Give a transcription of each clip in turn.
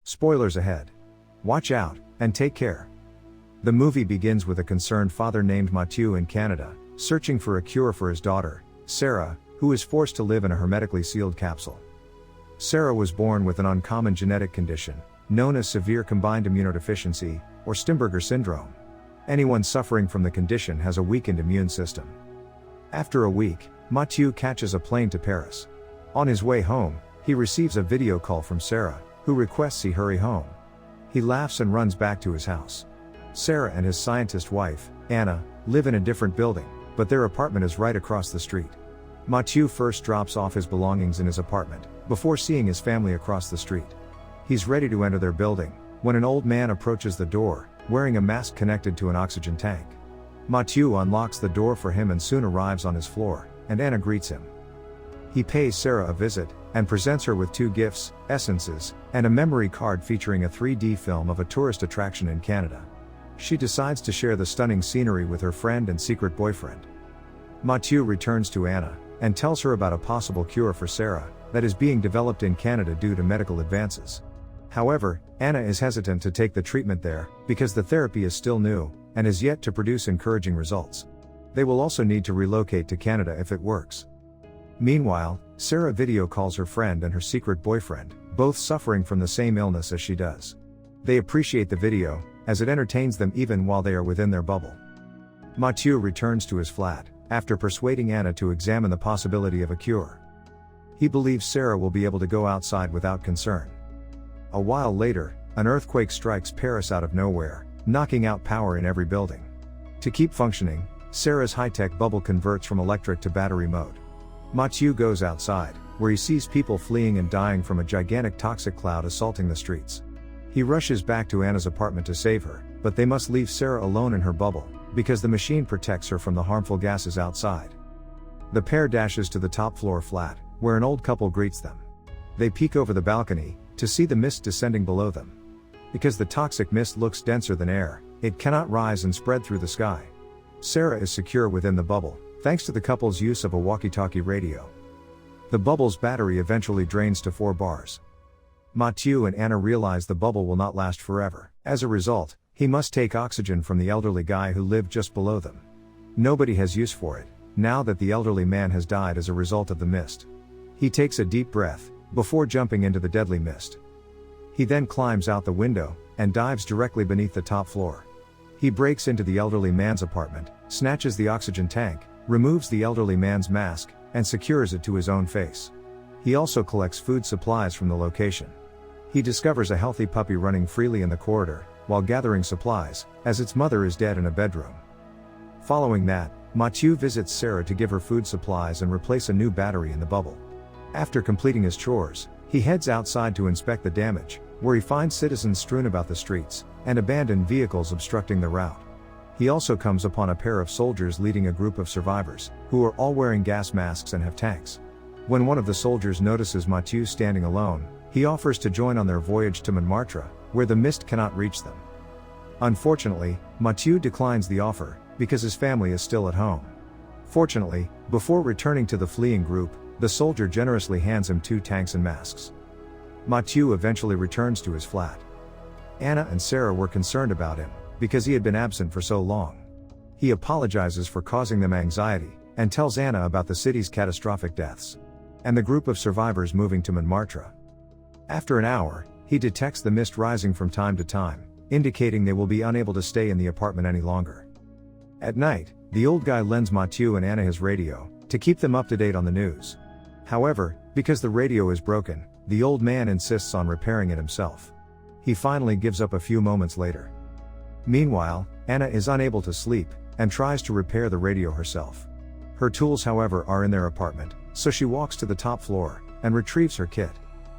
Spoilers ahead. Watch out, and take care. The movie begins with a concerned father named Mathieu in Canada, searching for a cure for his daughter, Sarah, who is forced to live in a hermetically sealed capsule. Sarah was born with an uncommon genetic condition, known as severe combined immunodeficiency, or Stimberger syndrome. Anyone suffering from the condition has a weakened immune system. After a week, Mathieu catches a plane to Paris. On his way home, he receives a video call from Sarah, who requests he hurry home. He laughs and runs back to his house. Sarah and his scientist wife, Anna, live in a different building, but their apartment is right across the street. Mathieu first drops off his belongings in his apartment, before seeing his family across the street. He's ready to enter their building, when an old man approaches the door, wearing a mask connected to an oxygen tank. Mathieu unlocks the door for him and soon arrives on his floor, and Anna greets him. He pays Sarah a visit, and presents her with 2 gifts, essences, and a memory card featuring a 3D film of a tourist attraction in Canada. She decides to share the stunning scenery with her friend and secret boyfriend. Mathieu returns to Anna, and tells her about a possible cure for Sarah, that is being developed in Canada due to medical advances. However, Anna is hesitant to take the treatment there, because the therapy is still new, and is yet to produce encouraging results. They will also need to relocate to Canada if it works. Meanwhile, Sarah video calls her friend and her secret boyfriend, both suffering from the same illness as she does. They appreciate the video, as it entertains them even while they are within their bubble. Mathieu returns to his flat, after persuading Anna to examine the possibility of a cure. He believes Sarah will be able to go outside without concern. A while later, an earthquake strikes Paris out of nowhere, knocking out power in every building. To keep functioning, Sarah's high-tech bubble converts from electric to battery mode. Mathieu goes outside, where he sees people fleeing and dying from a gigantic toxic cloud assaulting the streets. He rushes back to Anna's apartment to save her, but they must leave Sarah alone in her bubble, because the machine protects her from the harmful gases outside. The pair dashes to the top floor flat, where an old couple greets them. They peek over the balcony, to see the mist descending below them. Because the toxic mist looks denser than air, it cannot rise and spread through the sky. Sarah is secure within the bubble, thanks to the couple's use of a walkie-talkie radio. The bubble's battery eventually drains to 4 bars. Mathieu and Anna realize the bubble will not last forever. As a result, he must take oxygen from the elderly guy who lived just below them. Nobody has use for it, now that the elderly man has died as a result of the mist. He takes a deep breath, before jumping into the deadly mist. He then climbs out the window, and dives directly beneath the top floor. He breaks into the elderly man's apartment, snatches the oxygen tank, removes the elderly man's mask, and secures it to his own face. He also collects food supplies from the location. He discovers a healthy puppy running freely in the corridor, while gathering supplies, as its mother is dead in a bedroom. Following that, Mathieu visits Sarah to give her food supplies and replace a new battery in the bubble. After completing his chores, he heads outside to inspect the damage, where he finds citizens strewn about the streets, and abandoned vehicles obstructing the route. He also comes upon a pair of soldiers leading a group of survivors, who are all wearing gas masks and have tanks. When one of the soldiers notices Mathieu standing alone, he offers to join on their voyage to Montmartre, where the mist cannot reach them. Unfortunately, Mathieu declines the offer, because his family is still at home. Fortunately, before returning to the fleeing group, the soldier generously hands him 2 tanks and masks. Mathieu eventually returns to his flat. Anna and Sarah were concerned about him, because he had been absent for so long. He apologizes for causing them anxiety, and tells Anna about the city's catastrophic deaths, and the group of survivors moving to Montmartre. After an hour, he detects the mist rising from time to time, indicating they will be unable to stay in the apartment any longer. At night, the old guy lends Mathieu and Anna his radio, to keep them up to date on the news. However, because the radio is broken, the old man insists on repairing it himself. He finally gives up a few moments later. Meanwhile, Anna is unable to sleep, and tries to repair the radio herself. Her tools, however, are in their apartment, so she walks to the top floor, and retrieves her kit.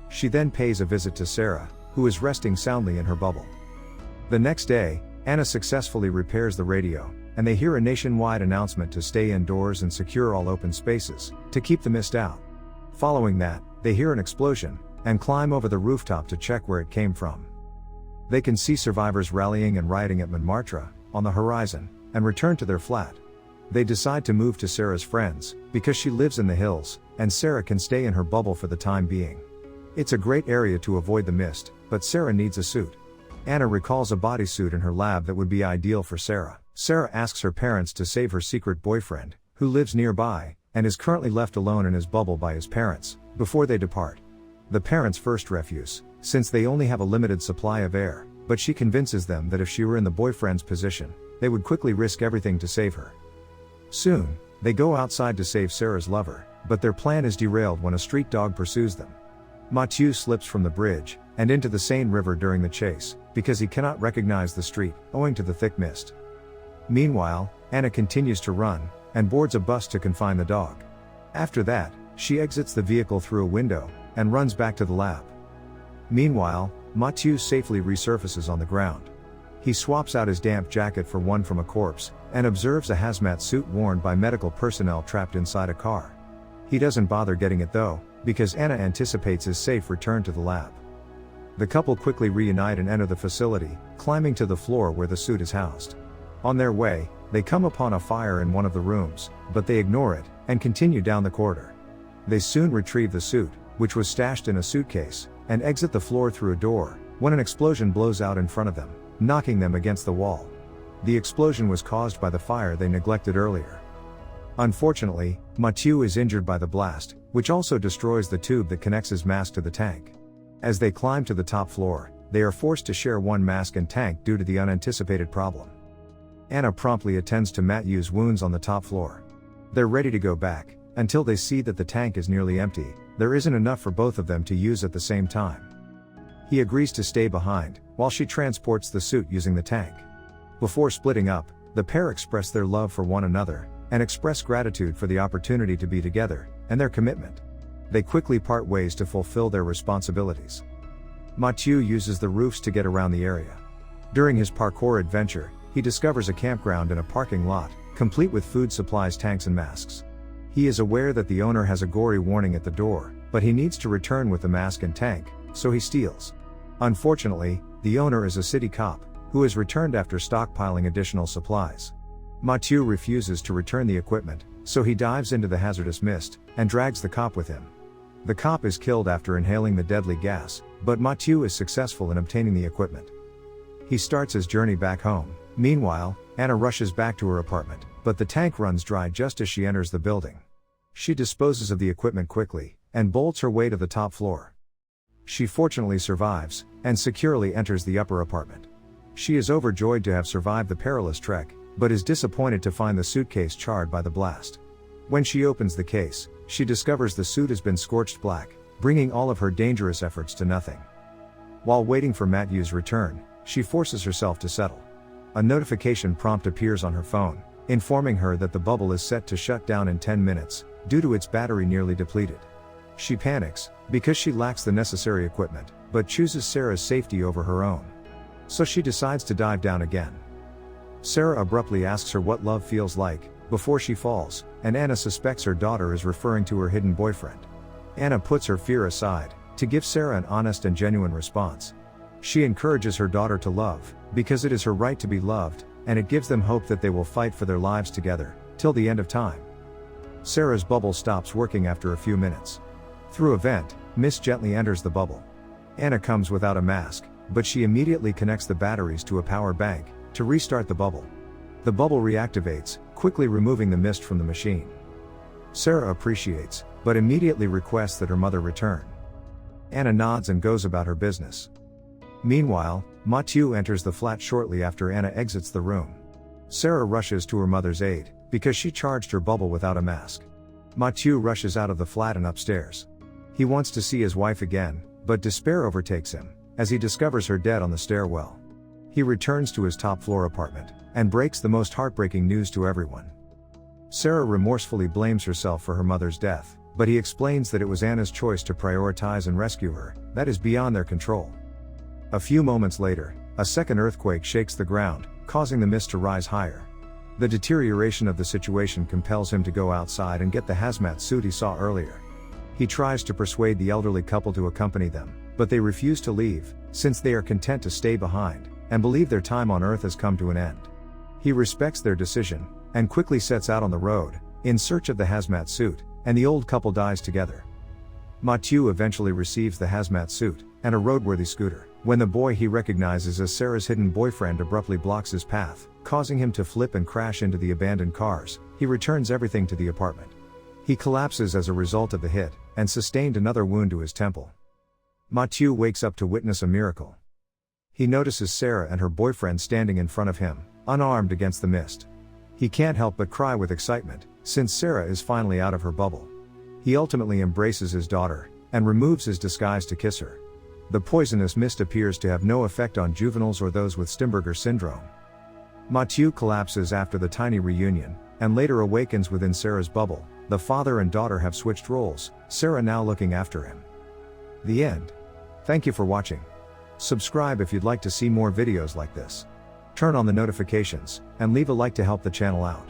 She then pays a visit to Sarah, who is resting soundly in her bubble. The next day, Anna successfully repairs the radio, and they hear a nationwide announcement to stay indoors and secure all open spaces, to keep the mist out. Following that, they hear an explosion, and climb over the rooftop to check where it came from. They can see survivors rallying and rioting at Montmartre, on the horizon, and return to their flat. They decide to move to Sarah's friends, because she lives in the hills, and Sarah can stay in her bubble for the time being. It's a great area to avoid the mist, but Sarah needs a suit. Anna recalls a bodysuit in her lab that would be ideal for Sarah. Sarah asks her parents to save her secret boyfriend, who lives nearby, and is currently left alone in his bubble by his parents, before they depart. The parents' first refuse, since they only have a limited supply of air, but she convinces them that if she were in the boyfriend's position, they would quickly risk everything to save her. Soon, they go outside to save Sarah's lover, but their plan is derailed when a street dog pursues them. Mathieu slips from the bridge, and into the Seine River during the chase, because he cannot recognize the street, owing to the thick mist. Meanwhile, Anna continues to run, and boards a bus to confine the dog. After that, she exits the vehicle through a window, and runs back to the lab. Meanwhile, Mathieu safely resurfaces on the ground. He swaps out his damp jacket for one from a corpse, and observes a hazmat suit worn by medical personnel trapped inside a car. He doesn't bother getting it though, because Anna anticipates his safe return to the lab. The couple quickly reunite and enter the facility, climbing to the floor where the suit is housed. On their way, they come upon a fire in one of the rooms, but they ignore it, and continue down the corridor. They soon retrieve the suit, which was stashed in a suitcase, and exit the floor through a door, when an explosion blows out in front of them, knocking them against the wall. The explosion was caused by the fire they neglected earlier. Unfortunately, Mathieu is injured by the blast, which also destroys the tube that connects his mask to the tank. As they climb to the top floor, they are forced to share one mask and tank due to the unanticipated problem. Anna promptly attends to Mathieu's wounds on the top floor. They're ready to go back, until they see that the tank is nearly empty. There isn't enough for both of them to use at the same time. He agrees to stay behind, while she transports the suit using the tank. Before splitting up, the pair express their love for one another, and express gratitude for the opportunity to be together, and their commitment. They quickly part ways to fulfill their responsibilities. Mathieu uses the roofs to get around the area. During his parkour adventure, he discovers a campground in a parking lot, complete with food supplies, tanks and masks. He is aware that the owner has a gory warning at the door, but he needs to return with the mask and tank, so he steals. Unfortunately, the owner is a city cop, who has returned after stockpiling additional supplies. Mathieu refuses to return the equipment, so he dives into the hazardous mist, and drags the cop with him. The cop is killed after inhaling the deadly gas, but Mathieu is successful in obtaining the equipment. He starts his journey back home. Meanwhile, Anna rushes back to her apartment, but the tank runs dry just as she enters the building. She disposes of the equipment quickly, and bolts her way to the top floor. She fortunately survives, and securely enters the upper apartment. She is overjoyed to have survived the perilous trek, but is disappointed to find the suitcase charred by the blast. When she opens the case, she discovers the suit has been scorched black, bringing all of her dangerous efforts to nothing. While waiting for Mathieu's return, she forces herself to settle. A notification prompt appears on her phone, informing her that the bubble is set to shut down in 10 minutes, due to its battery nearly depleted. She panics, because she lacks the necessary equipment, but chooses Sarah's safety over her own. So she decides to dive down again. Sarah abruptly asks her what love feels like, before she falls, and Anna suspects her daughter is referring to her hidden boyfriend. Anna puts her fear aside, to give Sarah an honest and genuine response. She encourages her daughter to love, because it is her right to be loved, and it gives them hope that they will fight for their lives together, till the end of time. Sarah's bubble stops working after a few minutes. Through a vent, mist gently enters the bubble. Anna comes without a mask, but she immediately connects the batteries to a power bank, to restart the bubble. The bubble reactivates, quickly removing the mist from the machine. Sarah appreciates, but immediately requests that her mother return. Anna nods and goes about her business. Meanwhile, Mathieu enters the flat shortly after Anna exits the room. Sarah rushes to her mother's aid, because she charged her bubble without a mask. Mathieu rushes out of the flat and upstairs. He wants to see his wife again, but despair overtakes him, as he discovers her dead on the stairwell. He returns to his top floor apartment, and breaks the most heartbreaking news to everyone. Sarah remorsefully blames herself for her mother's death, but he explains that it was Anna's choice to prioritize and rescue her, that is beyond their control. A few moments later, a second earthquake shakes the ground, causing the mist to rise higher. The deterioration of the situation compels him to go outside and get the hazmat suit he saw earlier. He tries to persuade the elderly couple to accompany them, but they refuse to leave, since they are content to stay behind, and believe their time on Earth has come to an end. He respects their decision, and quickly sets out on the road, in search of the hazmat suit, and the old couple dies together. Mathieu eventually receives the hazmat suit and a roadworthy scooter, when the boy he recognizes as Sarah's hidden boyfriend abruptly blocks his path, causing him to flip and crash into the abandoned cars. He returns everything to the apartment. He collapses as a result of the hit, and sustained another wound to his temple. Mathieu wakes up to witness a miracle. He notices Sarah and her boyfriend standing in front of him, unarmed against the mist. He can't help but cry with excitement, since Sarah is finally out of her bubble. He ultimately embraces his daughter, and removes his disguise to kiss her. The poisonous mist appears to have no effect on juveniles or those with Stimberger syndrome. Mathieu collapses after the tiny reunion, and later awakens within Sarah's bubble. The father and daughter have switched roles, Sarah now looking after him. The end. Thank you for watching. Subscribe if you'd like to see more videos like this. Turn on the notifications, and leave a like to help the channel out.